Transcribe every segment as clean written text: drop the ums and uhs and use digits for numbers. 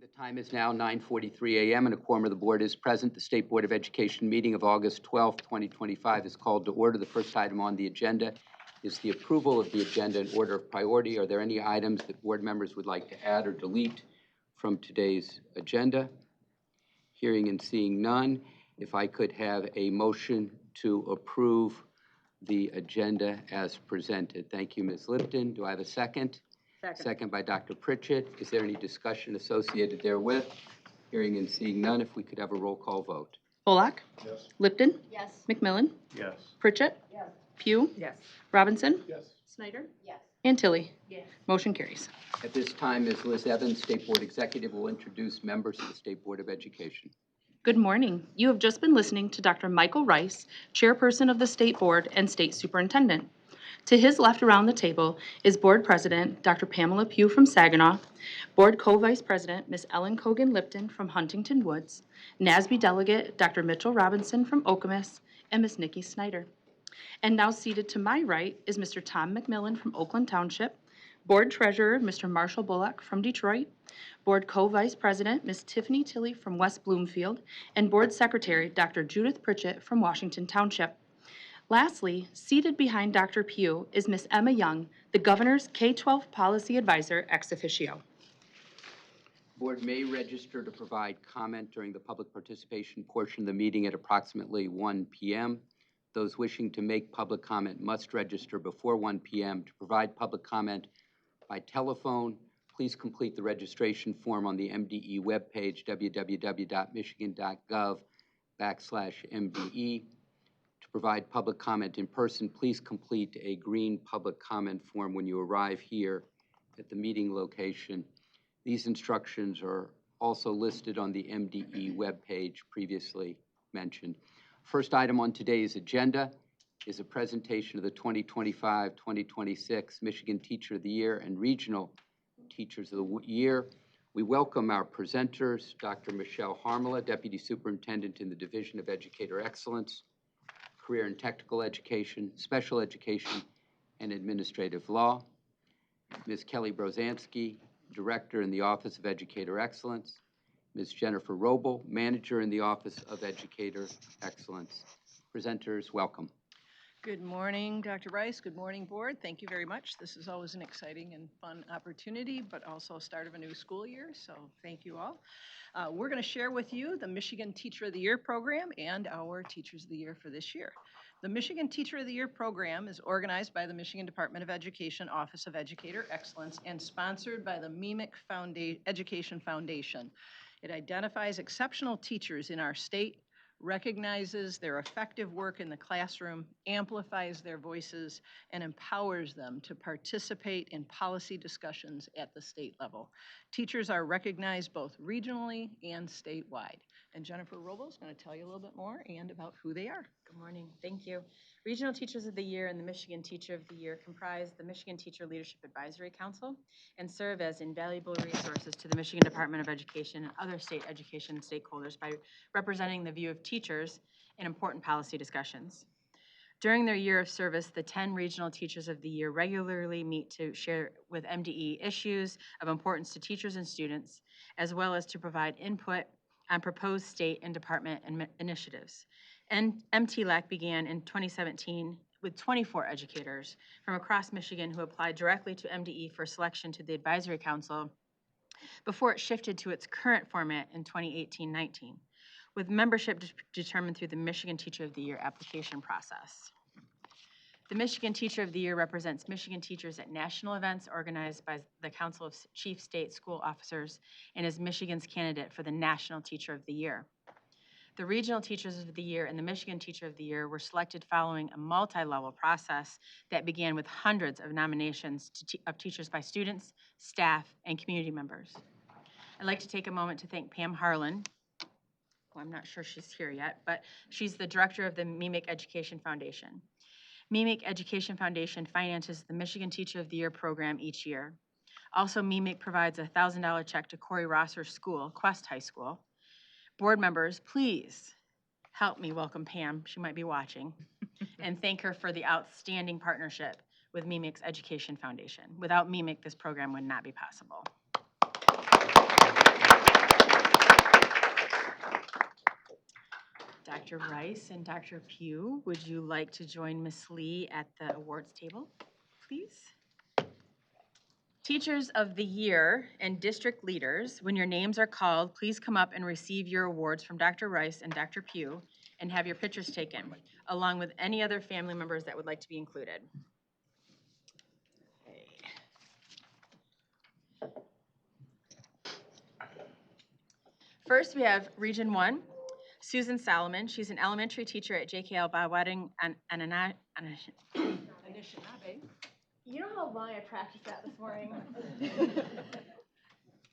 The time is now 9:43 a.m. and a quorum of the board is present. The State Board of Education meeting of August 12, 2025 is called to order. The first item on the agenda is the approval of the agenda in order of priority. Are there any items that board members would like to add or delete from today's agenda? Hearing and seeing none, if I could have a motion to approve the agenda as presented. Thank you, Ms. Lipton. Do I have a second? Second by Dr. Pritchett. Is there any discussion associated therewith? Hearing and seeing none, if we could have a roll call vote. Pollock? Yes. Lipton? Yes. McMillan? Yes. Pritchett? Yes. Pugh? Yes. Robinson? Yes. Snyder? Yes. And Tilly? Yes. Motion carries. At this time, Ms. Liz Evans, State Board Executive, will introduce members of the State Board of Education. Good morning. You have just been listening to Dr. Michael Rice, Chairperson of the State Board and State Superintendent. To his left around the table is Board President Dr. Pamela Pugh from Saginaw, Board Co-Vice President Ms. Ellen Cogan-Lipton from Huntington Woods, NASB Delegate Dr. Mitchell Robinson from Okemos, and Ms. Nikki Snyder. And now seated to my right is Mr. Tom McMillan from Oakland Township, Board Treasurer Mr. Marshall Bullock from Detroit, Board Co-Vice President Ms. Tiffany Tilley from West Bloomfield, and Board Secretary Dr. Judith Pritchett from Washington Township. Lastly, seated behind Dr. Pugh is Ms. Emma Young, the Governor's K-12 Policy Advisor ex officio. Board may register to provide comment during the public participation portion of the meeting at approximately 1 p.m. Those wishing to make public comment must register before 1 p.m. To provide public comment by telephone, please complete the registration form on the MDE webpage, www.michigan.gov/MDE. To provide public comment in person, please complete a green public comment form when you arrive here at the meeting location. These instructions are also listed on the MDE webpage previously mentioned. First item on today's agenda is a presentation of the 2025-2026 Michigan Teacher of the Year and Regional Teachers of the Year. We welcome our presenters, Dr. Michelle Harmala, Deputy Superintendent in the Division of Educator Excellence, Career and Technical Education, Special Education, and Administrative Law, Ms. Kelly Brozansky, Director in the Office of Educator Excellence, Ms. Jennifer Robel, Manager in the Office of Educator Excellence. Presenters, welcome. Good morning, Dr. Rice. Good morning, Board. Thank you very much. This is always an exciting and fun opportunity, but also a start of a new school year, so thank you all. We're going to share with you the Michigan Teacher of the Year program and our Teachers of the Year for this year. The Michigan Teacher of the Year program is organized by the Michigan Department of Education Office of Educator Excellence and sponsored by the MEMIC Education Foundation. It identifies exceptional teachers in our state, recognizes their effective work in the classroom, amplifies their voices, and empowers them to participate in policy discussions at the state level. Teachers are recognized both regionally and statewide. And Jennifer Robel is going to tell you a little bit more and about who they are. Good morning. Thank you. Regional Teachers of the Year and the Michigan Teacher of the Year comprise the Michigan Teacher Leadership Advisory Council and serve as invaluable resources to the Michigan Department of Education and other state education stakeholders by representing the view of teachers in important policy discussions. During their year of service, the 10 Regional Teachers of the Year regularly meet to share with MDE issues of importance to teachers and students, as well as to provide input on proposed state and department initiatives. And MTLAC began in 2017 with 24 educators from across Michigan who applied directly to MDE for selection to the Advisory Council before it shifted to its current format in 2018-19, with membership determined through the Michigan Teacher of the Year application process. The Michigan Teacher of the Year represents Michigan teachers at national events organized by the Council of Chief State School Officers and is Michigan's candidate for the National Teacher of the Year. The Regional Teachers of the Year and the Michigan Teacher of the Year were selected following a multi-level process that began with hundreds of nominations of teachers by students, staff, and community members. I'd like to take a moment to thank Pam Harlan. Well, I'm not sure she's here yet, but she's the director of the MEMIC Education Foundation. MEMIC Education Foundation finances the Michigan Teacher of the Year program each year. Also, MEMIC provides a $1,000 check to Corey Rosser's school, Quest High School. Board members, please help me welcome Pam, she might be watching, and thank her for the outstanding partnership with MEMIC's Education Foundation. Without MEMIC, this program would not be possible. Dr. Rice and Dr. Pugh, would you like to join Ms. Lee at the awards table, please? Teachers of the Year and district leaders, when your names are called, please come up and receive your awards from Dr. Rice and Dr. Pugh and have your pictures taken, along with any other family members that would like to be included. First, we have Region 1, Susan Solomon. She's an elementary teacher at JKL Bawading and Anishinaabe. You know how long I practiced that this morning?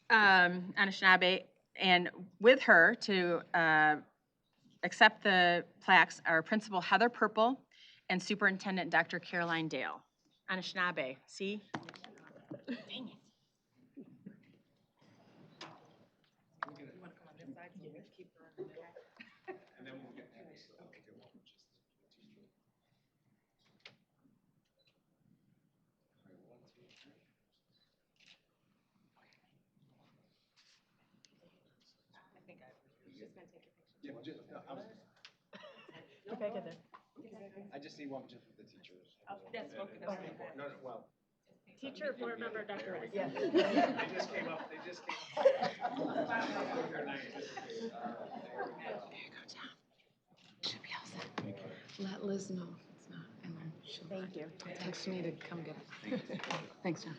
Anishinaabe, and with her to accept the plaques are Principal Heather Purple and Superintendent Dr. Caroline Dale. Anishinaabe, see? Dang it. Okay, good there. I just need one just with the teachers. That's okay. No, well. Teacher, board member, Dr. Rice. Yeah. They just came up, they just came up. Should be all set. Let Liz know if it's not, and then she'll Thank you. text me to come get it. Thanks, John.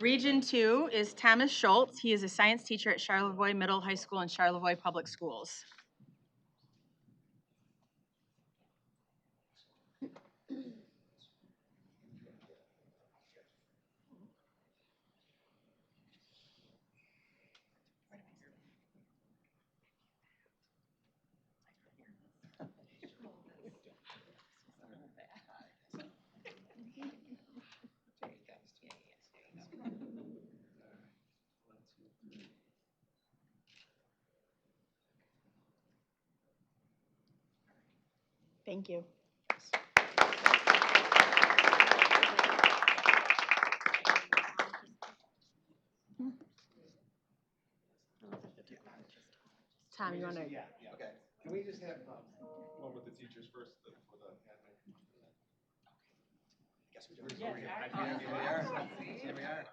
Region 2 is Thomas Schultz. He is a science teacher at Charlevoix Middle High School and Charlevoix Public Schools. Thank you. Tom, you want to? Yeah, okay. Can we just have one with the teachers first, for the admin? Guess we do. Here we are. Here we are.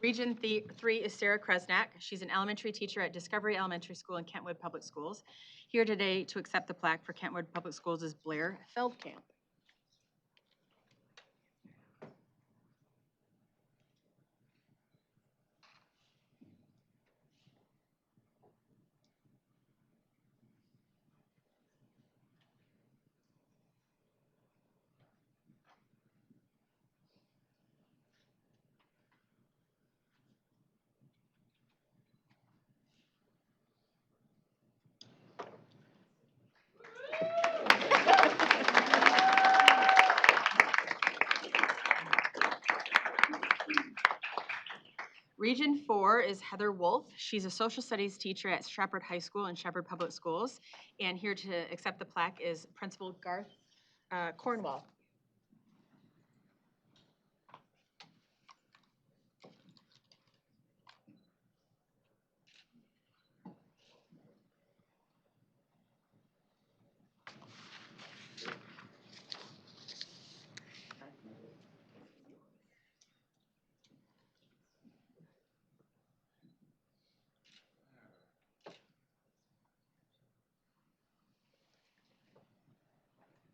Region 3 is Sarah Kresnak. She's an elementary teacher at Discovery Elementary School in Kentwood Public Schools. Here today to accept the plaque for Kentwood Public Schools is Blair Feldkamp. Region 4 is Heather Wolf. She's a social studies teacher at Shepherd High School and Shepherd Public Schools. And here to accept the plaque is Principal Garth Cornwall.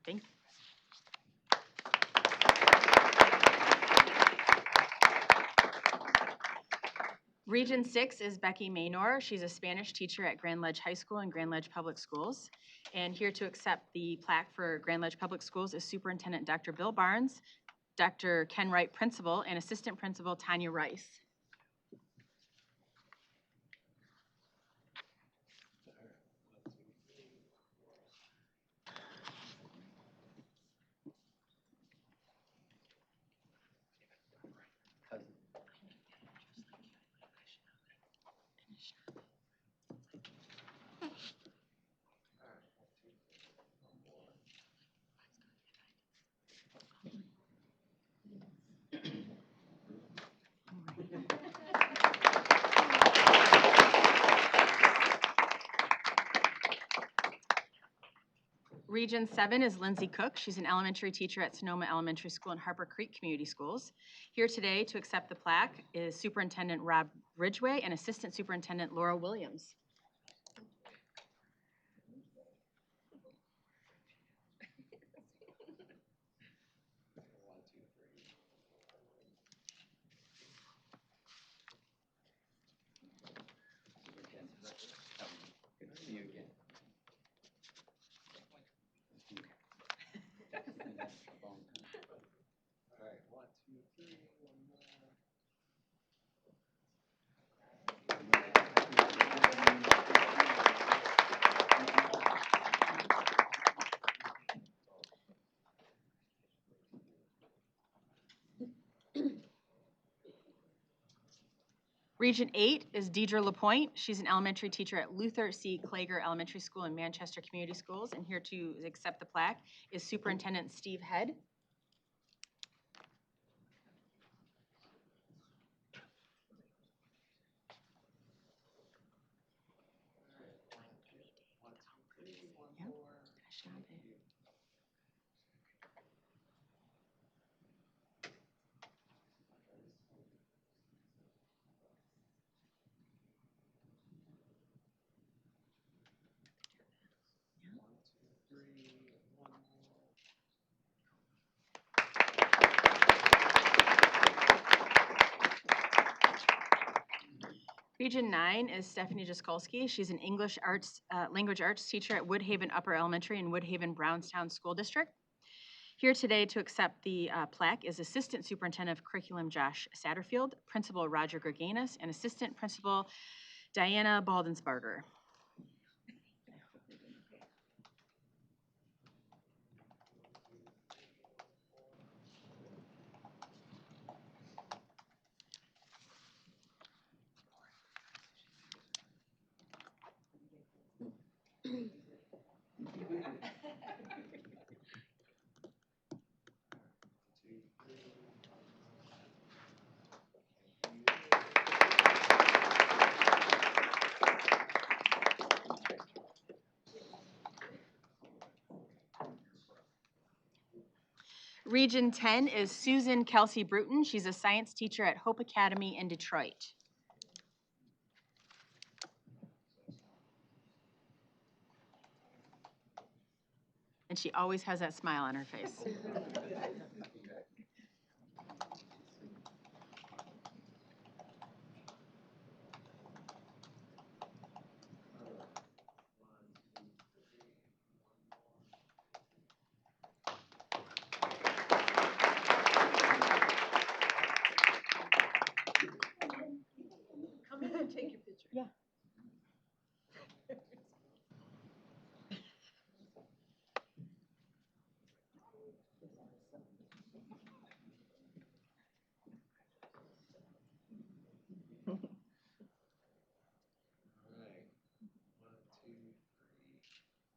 Thank you. Region 6 is Becky Maynor. She's a Spanish teacher at Grand Ledge High School and Grand Ledge Public Schools. And here to accept the plaque for Grand Ledge Public Schools is Superintendent Dr. Bill Barnes, Dr. Ken Wright, Principal, and Assistant Principal Tanya Rice. Region 7 is Lindsay Cook. She's an elementary teacher at Sonoma Elementary School and Harper Creek Community Schools. Here today to accept the plaque is Superintendent Rob Ridgway and Assistant Superintendent Laura Williams. Good to see you again. All right, 1, 2, 3, one more. Region 8 is Deidre Lapointe. She's an elementary teacher at Luther C. Klager Elementary School and Manchester Community Schools. And here to accept the plaque is Superintendent Steve Head. Region 9 is Stephanie Jaskolski. She's an English arts, language arts teacher at Woodhaven Upper Elementary and Woodhaven Brownstown School District. Here today to accept the plaque is Assistant Superintendent of Curriculum Josh Satterfield, Principal Roger Gerganis, and Assistant Principal Diana Baldensbarger. Region 10 is Susan Kelsey Bruton. She's a science teacher at Hope Academy in Detroit. And she always has that smile on her face. Come in and take your picture. Yeah. All right, 1, 2, 3,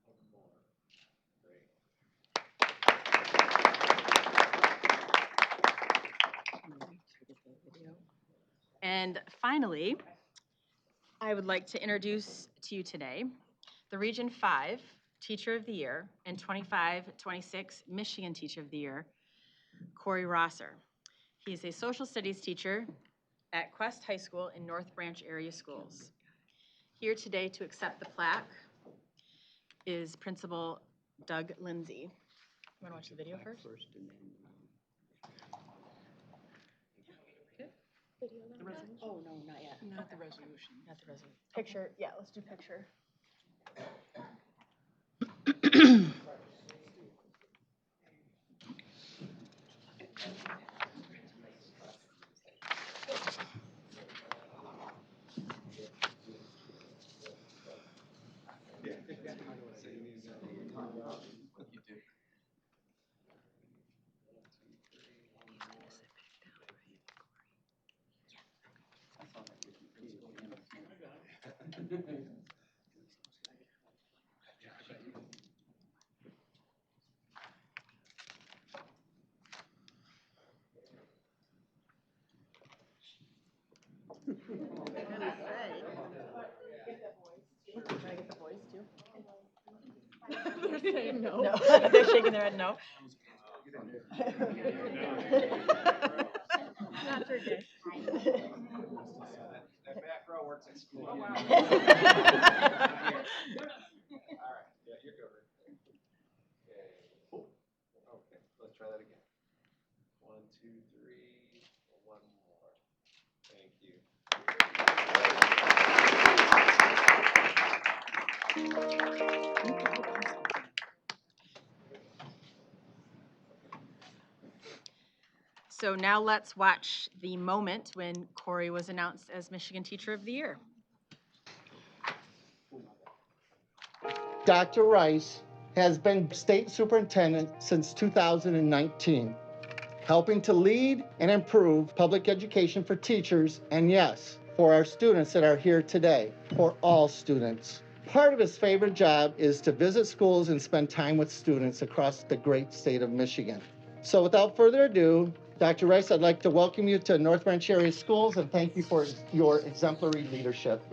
one more. Great. And finally, I would like to introduce to you today the Region 5 Teacher of the Year and 25-26 Michigan Teacher of the Year, Corey Rosser. He's a social studies teacher at Quest High School in North Branch area schools. Here today to accept the plaque is Principal Doug Lindsay. You want to watch the video first? First and then, The resolution? Oh, no, not yet. Not the resolution. Not the resolution. Picture, yeah, let's do picture. what you do. I saw that with you. Can I get the voice too? saying no. No, they're shaking their head no. Not your day. That back row works at school. All right, Wow. yeah, you're good. Okay, let's try that again. 1, 2, 3, one more. Thank you. So now let's watch the moment when Corey was announced as Michigan Teacher of the Year. Dr. Rice has been state superintendent since 2019, helping to lead and improve public education for teachers and, yes, for our students that are here today, for all students. Part of his favorite job is to visit schools and spend time with students across the great state of Michigan. So without further ado, Dr. Rice, I'd like to welcome you to North Branch Area Schools and thank you for your exemplary leadership.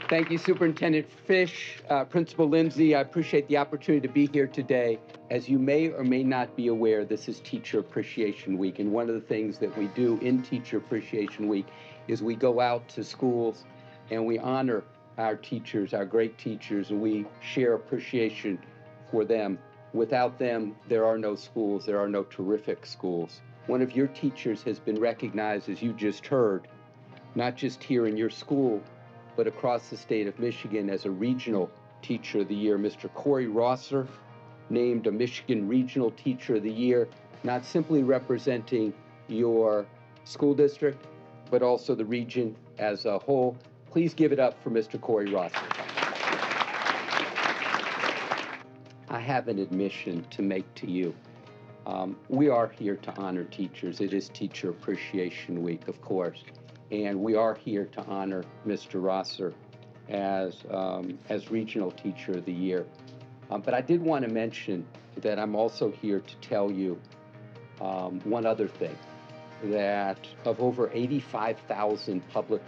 Thank you, Superintendent Fish, Principal Lindsay. I appreciate the opportunity to be here today. As you may or may not be aware, this is Teacher Appreciation Week, and one of the things that we do in Teacher Appreciation Week is we go out to schools and we honor our teachers, our great teachers, and we share appreciation for them. Without them, there are no schools, there are no terrific schools. One of your teachers has been recognized, as you just heard, not just here in your school, but across the state of Michigan as a Regional Teacher of the Year. Mr. Corey Rosser, named a Michigan Regional Teacher of the Year, not simply representing your school district, but also the region as a whole. Please give it up for Mr. Corey Rosser. I have an admission to make to you. We are here to honor teachers. It is Teacher Appreciation Week, of course. And we are here to honor Mr. Rosser as Regional Teacher of the Year. But I did want to mention that I'm also here to tell you one other thing, that of over 85,000 public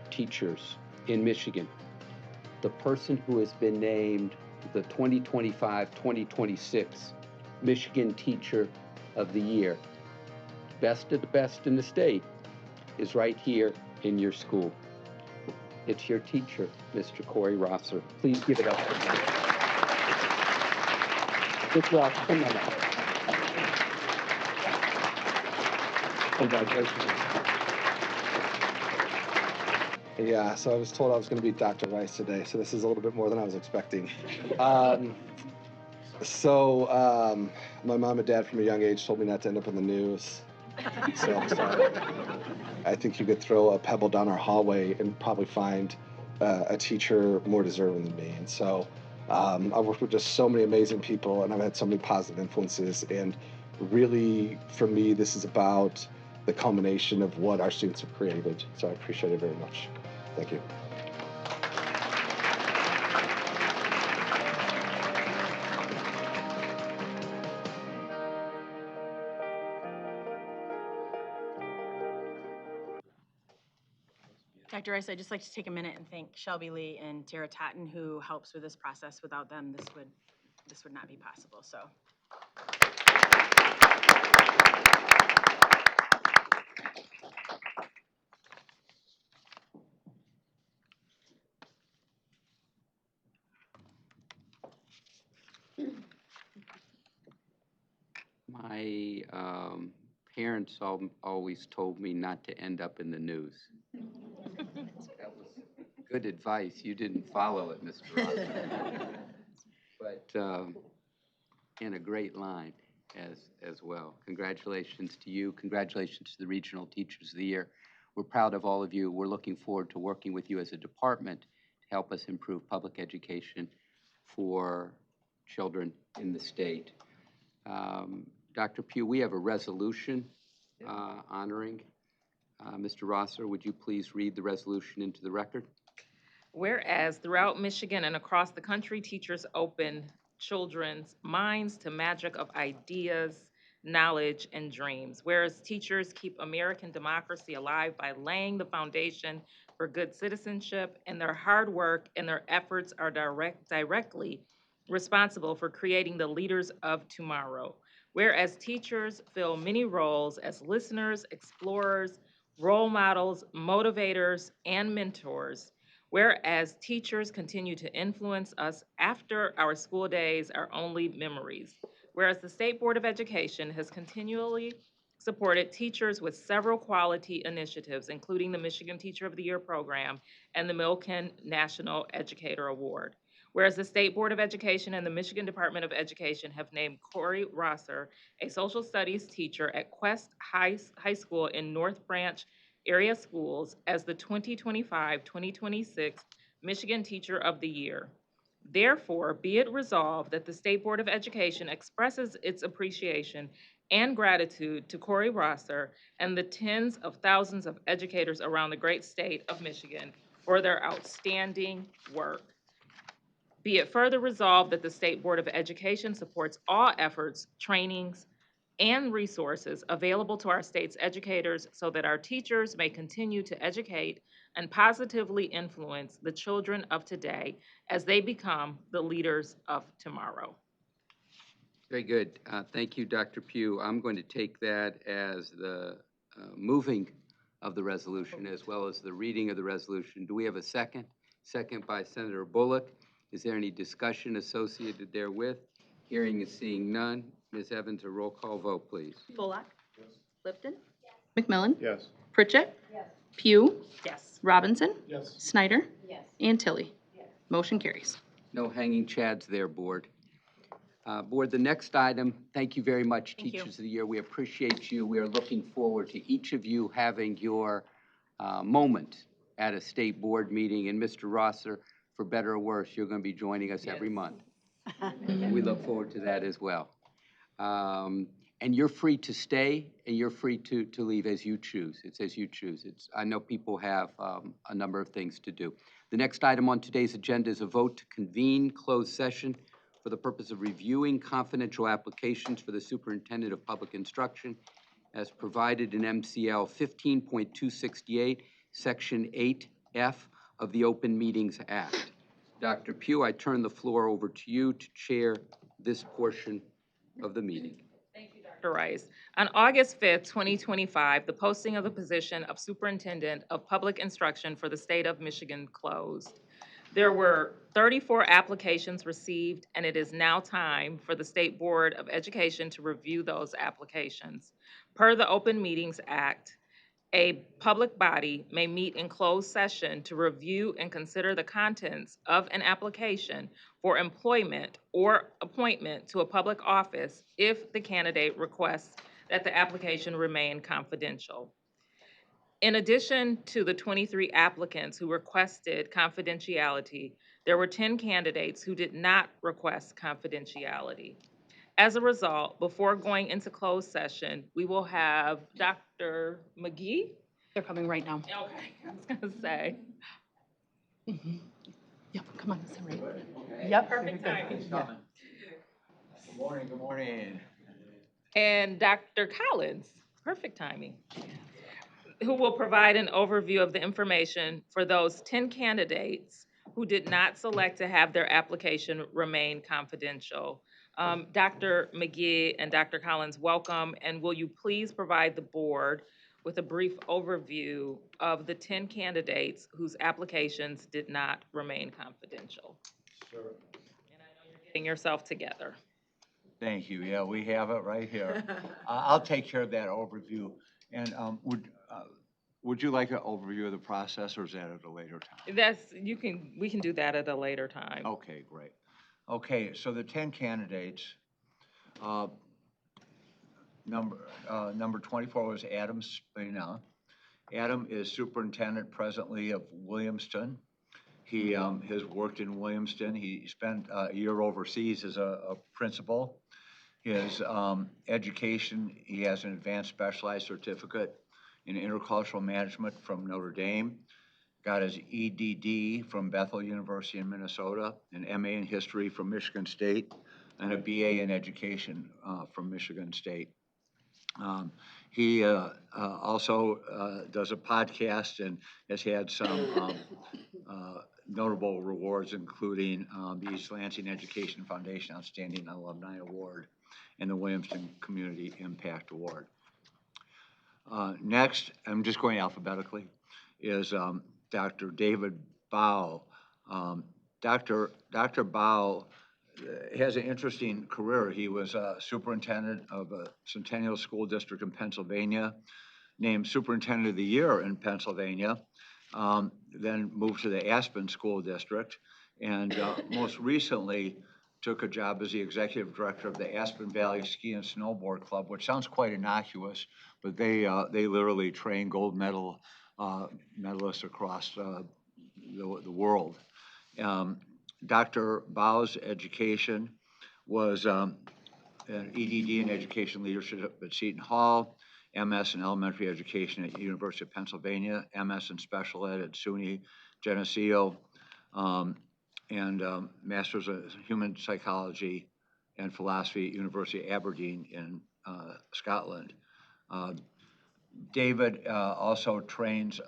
teachers in Michigan, the person who has been named the 2025-2026 Michigan Teacher of the Year, best of the best in the state, is right here in your school. It's your teacher, Mr. Corey Rosser. Please give it up for him. Good luck. Come on up. Congratulations. Yeah, so I was told I was going to be Dr. Rice today, so this is a little bit more than I was expecting. My mom and dad from a young age told me not to end up in the news. So I'm sorry. I think you could throw a pebble down our hallway and probably find a teacher more deserving than me. And so I've worked with just so many amazing people, and I've had so many positive influences. And really, for me, this is about the culmination of what our students have created. So I appreciate it very much. Thank you. Dr. Rice, I'd just like to take a minute and thank Shelby Lee and Tara Totten, who helps with this process. Without them, this would not be possible. So. My parents always told me not to end up in the news. That was good advice. You didn't follow it, Mr. Rosser. But, and a great line as well. Congratulations to you. Congratulations to the Regional Teachers of the Year. We're proud of all of you. We're looking forward to working with you as a department to help us improve public education for children in the state. Dr. Pugh, we have a resolution honoring Mr. Rosser. Would you please read the resolution into the record? Whereas throughout Michigan and across the country, teachers open children's minds to magic of ideas, knowledge, and dreams. Whereas teachers keep American democracy alive by laying the foundation for good citizenship, and their hard work and their efforts are directly responsible for creating the leaders of tomorrow. Whereas teachers fill many roles as listeners, explorers, role models, motivators, and mentors. Whereas teachers continue to influence us after our school days are only memories. Whereas the State Board of Education has continually supported teachers with several quality initiatives, including the Michigan Teacher of the Year program and the Milken National Educator Award. Whereas the State Board of Education and the Michigan Department of Education have named Corey Rosser, a social studies teacher at Quest High School in North Branch area schools, as the 2025-2026 Michigan Teacher of the Year. Therefore, be it resolved that the State Board of Education expresses its appreciation and gratitude to Corey Rosser and the tens of thousands of educators around the great state of Michigan for their outstanding work. Be it further resolved that the State Board of Education supports all efforts, trainings, and resources available to our state's educators so that our teachers may continue to educate and positively influence the children of today as they become the leaders of tomorrow. Very good. Thank you, Dr. Pugh. I'm going to take that as the moving of the resolution as well as the reading of the resolution. Do we have a second? Second by Senator Bullock. Is there any discussion associated therewith? Hearing and seeing none. Ms. Evans, a roll call vote, please. Bullock. Lipton. McMillan. Yes. Pritchett. Pugh. Yes. Robinson. Yes. Snyder. And Tilly. Motion carries. No hanging chads there, Board. Board, the next item, thank you very much, Thank you. Teachers of the Year. We appreciate you. We are looking forward to each of you having your moment at a state board meeting. And Mr. Rosser, for better or worse, you're going to be joining us every month. We look forward to that as well. And you're free to stay and you're free to leave as you choose. It's as you choose. I know people have a number of things to do. The next item on today's agenda is a vote to convene closed session for the purpose of reviewing confidential applications for the Superintendent of Public Instruction as provided in MCL 15.268, Section 8F of the Open Meetings Act. Dr. Pugh, I turn the floor over to you to chair this portion of the meeting. Dr. Rice. On August 5th, 2025, the posting of the position of Superintendent of Public Instruction for the state of Michigan closed. There were 34 applications received, and it is now time for the State Board of Education to review those applications. Per the Open Meetings Act, a public body may meet in closed session to review and consider the contents of an application for employment or appointment to a public office if the candidate requests that the application remain confidential. In addition to the 23 applicants who requested confidentiality, there were 10 candidates who did not request confidentiality. As a result, before going into closed session, we will have Dr. McGee. They're coming right now. Okay, I was gonna say. Yep, come on, this is right. Yep. Perfect timing. Good morning, good morning. And Dr. Collins, perfect timing, who will provide an overview of the information for those 10 candidates who did not select to have their application remain confidential. Dr. McGee and Dr. Collins, welcome, and will you please provide the board with a brief overview of the 10 candidates whose applications did not remain confidential? Sure. And I know you're getting yourself together. Thank you. Yeah, we have it right here. I'll take care of that overview. And would you like an overview of the process, or is that at a later time? We can do that at a later time. Okay, great. Okay, so the 10 candidates, number 24 was Adam Spina. Adam is superintendent presently of Williamston. He has worked in Williamston. He spent a year overseas as a principal. His education, he has an advanced specialized certificate in intercultural management from Notre Dame. Got his EDD from Bethel University in Minnesota, an MA in history from Michigan State, and a BA in education from Michigan State. He also does a podcast and has had some notable rewards, including the East Lansing Education Foundation Outstanding Alumni Award and the Williamston Community Impact Award. Next, I'm just going alphabetically, is Dr. David Bao. Dr. Bao has an interesting career. He was superintendent of a Centennial School District in Pennsylvania, named Superintendent of the Year in Pennsylvania, then moved to the Aspen School District, and most recently took a job as the Executive Director of the Aspen Valley Ski and Snowboard Club, which sounds quite innocuous, but they literally train gold medal medalists across the world. Dr. Bao's education was an EDD in Education Leadership at Seton Hall, MS in Elementary Education at University of Pennsylvania, MS in Special Ed at SUNY Geneseo, and Master's of Human Psychology and Philosophy at University of Aberdeen in Scotland. David also trains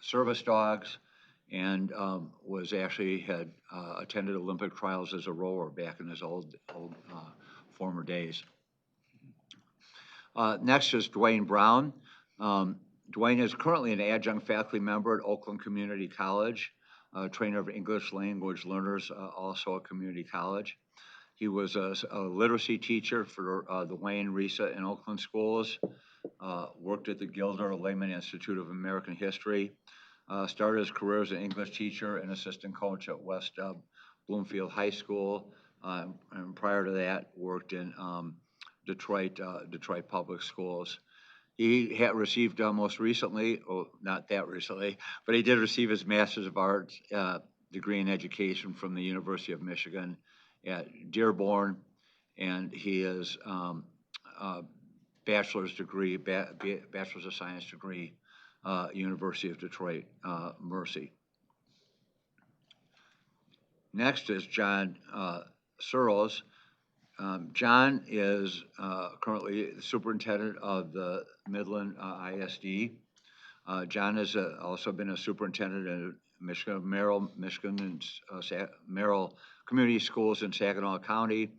service dogs, and was actually had attended Olympic trials as a rower back in his old former days. Next is Dwayne Brown. Dwayne is currently an adjunct faculty member at Oakland Community College, trainer of English language learners, also a community college. He was a literacy teacher for the Wayne, Risa, and Oakland schools, worked at the Gilder Lehman Institute of American History, started his career as an English teacher and assistant coach at West Bloomfield High School, and prior to that worked in Detroit Public Schools. He had received most recently, not that recently, but he did receive his Master's of Arts degree in education from the University of Michigan at Dearborn, and he is bachelor's degree, Bachelor's of Science degree, University of Detroit, Mercy. Next is John Searles. John is currently the superintendent of the Midland ISD. John has also been a superintendent in Michigan, Merrill, Michigan, and Merrill Community Schools in Saginaw County.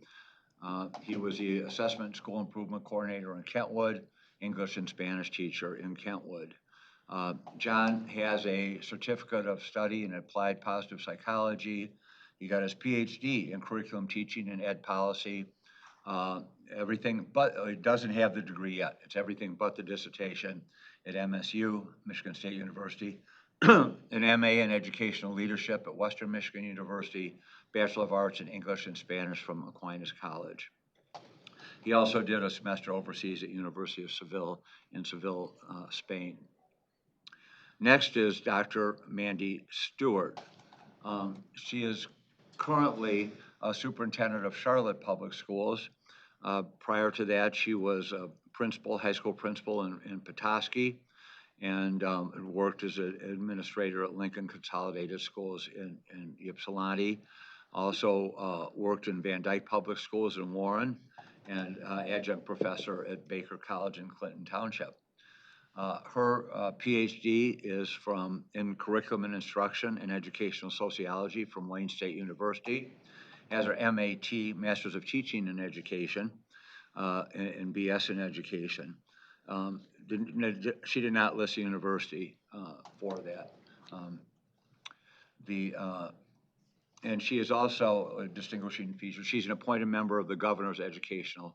He was the Assessment School Improvement Coordinator in Kentwood, English and Spanish teacher in Kentwood. John has a certificate of study in applied positive psychology. He got his PhD in curriculum teaching and ed policy. Everything, but he doesn't have the degree yet. It's everything but the dissertation at MSU, Michigan State University, an MA in Educational Leadership at Western Michigan University, Bachelor of Arts in English and Spanish from Aquinas College. He also did a semester overseas at University of Seville in Seville, Spain. Next is Dr. Mandy Stewart. She is currently a superintendent of Charlotte Public Schools. Prior to that, she was a principal, high school principal in Petoskey, and worked as an administrator at Lincoln Consolidated Schools in Ypsilanti. Also worked in Van Dyke Public Schools in Warren, and adjunct professor at Baker College in Clinton Township. Her PhD is in curriculum and instruction and educational sociology from Wayne State University. Has her MAT, Masters of Teaching in Education, and BS in Education. She did not list the university for that. And she is also a distinguishing feature. She's an appointed member of the Governor's Educator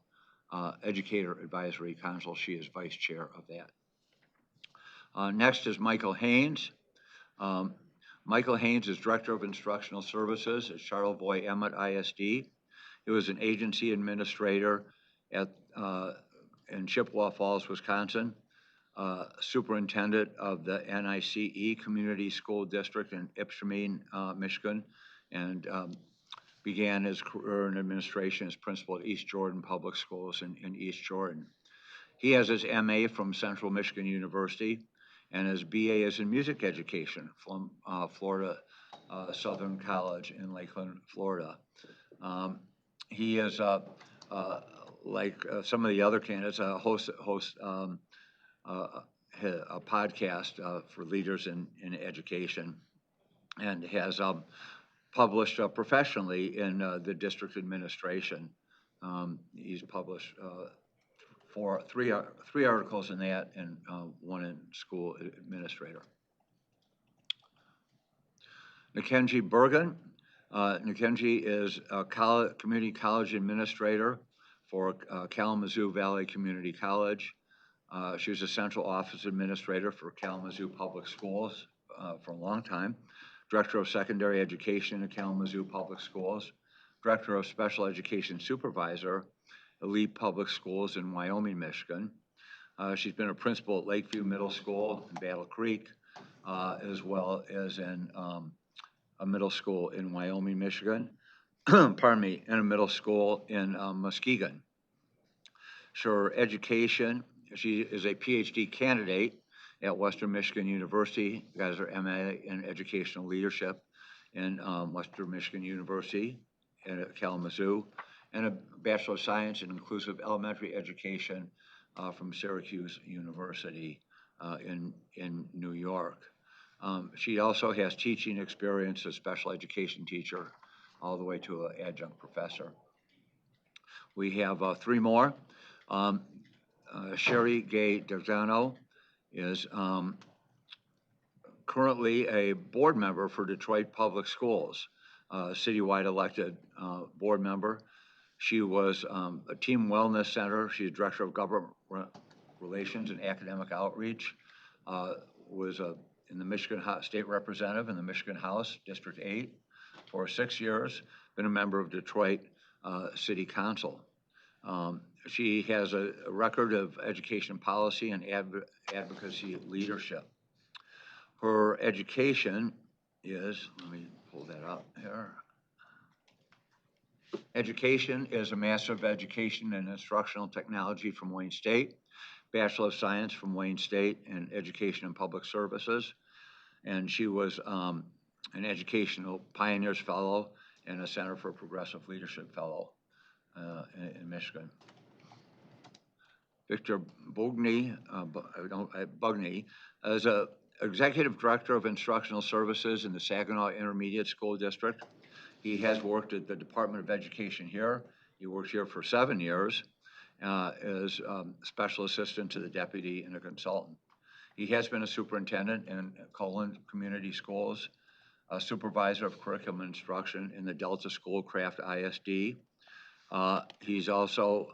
Advisory Council. She is vice chair of that. Next is Michael Haynes. Michael Haynes is Director of Instructional Services at Charlevoix Emmett ISD. He was an agency administrator in Chippewa Falls, Wisconsin, superintendent of the NICE Community School District in Ipshermene, Michigan, and began his career in administration as principal at East Jordan Public Schools in East Jordan. He has his MA from Central Michigan University, and his BA is in music education from Florida Southern College in Lakeland, Florida. He is like some of the other candidates, hosts a podcast for leaders in education, and has published professionally in the district administration. He's published three articles in that, and one in school administrator. Mackenzie Bergen. Mackenzie is a community college administrator for Kalamazoo Valley Community College. She was a central office administrator for Kalamazoo Public Schools for a long time, director of secondary education at Kalamazoo Public Schools, director of special education supervisor, Elite Public Schools in Wyoming, Michigan. She's been a principal at Lakeview Middle School in Battle Creek, as well as in a middle school in Wyoming, Michigan, pardon me, and a middle school in Muskegon. Her education, she is a PhD candidate at Western Michigan University, got her MA in educational leadership in Western Michigan University at Kalamazoo, and a Bachelor of Science in Inclusive Elementary Education from Syracuse University in New York. She also has teaching experience as a special education teacher all the way to an adjunct professor. We have three more. Sherry Gay D'Arzano is currently a board member for Detroit Public Schools, citywide elected board member. She was a Team Wellness Center. She's Director of Government Relations and Academic Outreach. Was in the Michigan State Representative in the Michigan House, District 8, for 6 years. Been a member of Detroit City Council. She has a record of education policy and advocacy leadership. Her education is, let me pull that up here. Education is a Master of Education and Instructional Technology from Wayne State, Bachelor of Science from Wayne State in Education and Public Services. And she was an Educational Pioneers Fellow and a Center for Progressive Leadership Fellow in Michigan. Victor Bugney is a Executive Director of Instructional Services in the Saginaw Intermediate School District. He has worked at the Department of Education here. He worked here for 7 years as Special Assistant to the Deputy and a consultant. He has been a superintendent in Colon Community Schools, a supervisor of curriculum instruction in the Delta Schoolcraft ISD. He's also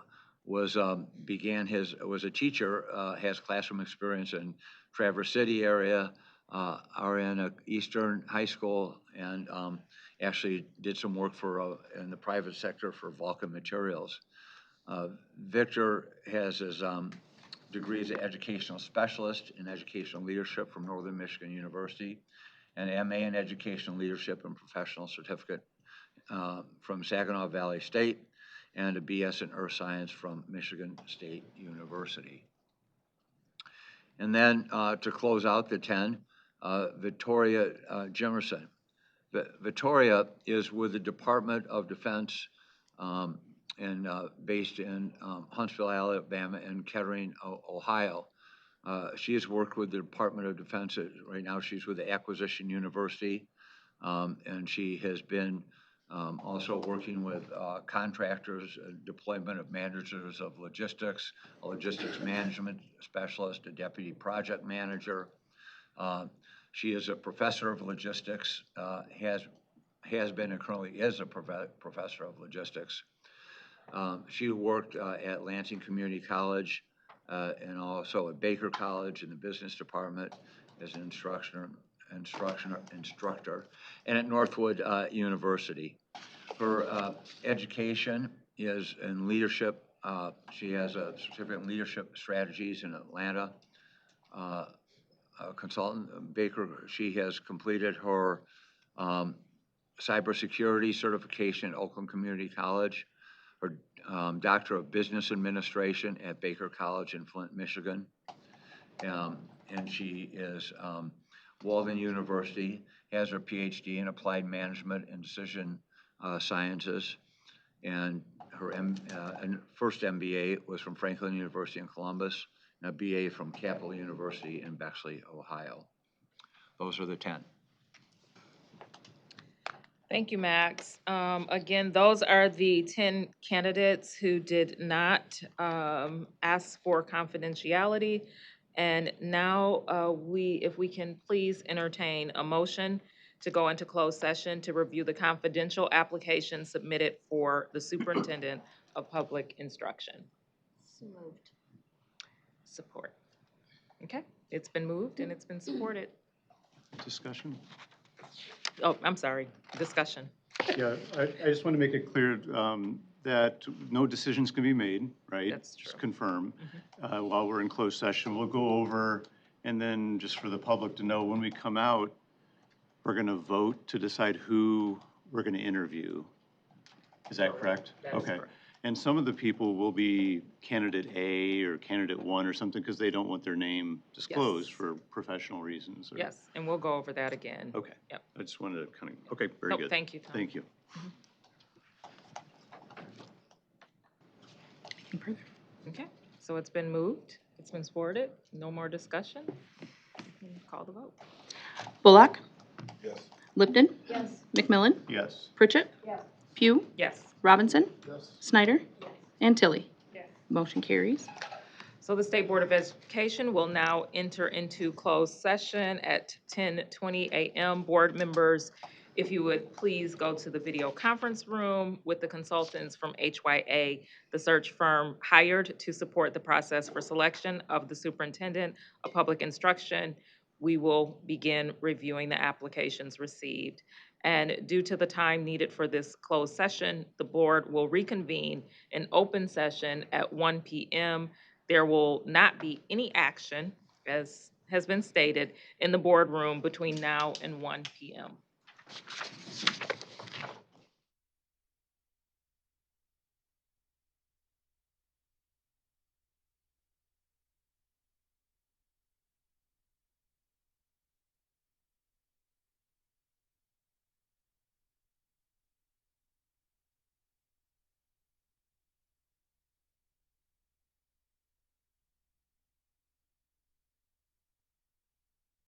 was a teacher, has classroom experience in Traverse City area, Ariana Eastern High School, and actually did some work for in the private sector for Vulcan Materials. Victor has his degrees as educational specialist in educational leadership from Northern Michigan University, an MA in educational leadership and professional certificate from Saginaw Valley State, and a BS in Earth Science from Michigan State University. And then to close out the 10, Victoria Jimerson. Victoria is with the Department of Defense based in Huntsville, Alabama, and Kettering, Ohio. She has worked with the Department of Defense. Right now she's with the Acquisition University, and she has been also working with contractors, deployment of managers of logistics, a logistics management specialist, a deputy project manager. She is a professor of logistics, has been and currently is a professor of logistics. She worked at Lansing Community College and also at Baker College in the business department as an instructor, and at Northwood University. Her education is in leadership. She has a certificate in leadership strategies in Atlanta. A consultant, Baker, she has completed her cybersecurity certification at Oakland Community College, her Doctor of Business Administration at Baker College in Flint, Michigan. And she is Walden University, has her PhD in Applied Management and Decision Sciences, and and first MBA was from Franklin University in Columbus, and a BA from Capital University in Bexley, Ohio. Those are the 10. Thank you, Max. Again, those are the 10 candidates who did not ask for confidentiality. And now if we can please entertain a motion to go into closed session to review the confidential application submitted for the superintendent of public instruction. So moved. Support. Okay, it's been moved and it's been supported. Discussion? Oh, I'm sorry, discussion. Yeah, I just want to make it clear that no decisions can be made, right? That's true. Just confirm. While we're in closed session, we'll go over, and then just for the public to know, when we come out, we're going to vote to decide who we're going to interview. Is that correct? That is Okay. correct. And some of the people will be candidate A or candidate 1 or something because they don't want their name disclosed Yes. for professional reasons. Or, Yes, and we'll go over that again. Okay. Yep. I just wanted to kind of, okay, very Nope, good. thank you, Tom. Thank you. Okay, so it's been moved, it's been supported, no more discussion. Call the vote. Bullock, Yes. Lipton, Yes. McMillan, Yes. Pritchett, Pugh, Yes. Robinson, Yes. Snyder, and Tilly. Yes. Motion carries. So the State Board of Education will now enter into closed session at 10:20 a.m. Board members, if you would please go to the video conference room with the consultants from HYA, the search firm hired to support the process for selection of the superintendent of public instruction. We will begin reviewing the applications received. And due to the time needed for this closed session, the board will reconvene in open session at 1 p.m. There will not be any action, as has been stated, in the boardroom between now and 1 p.m.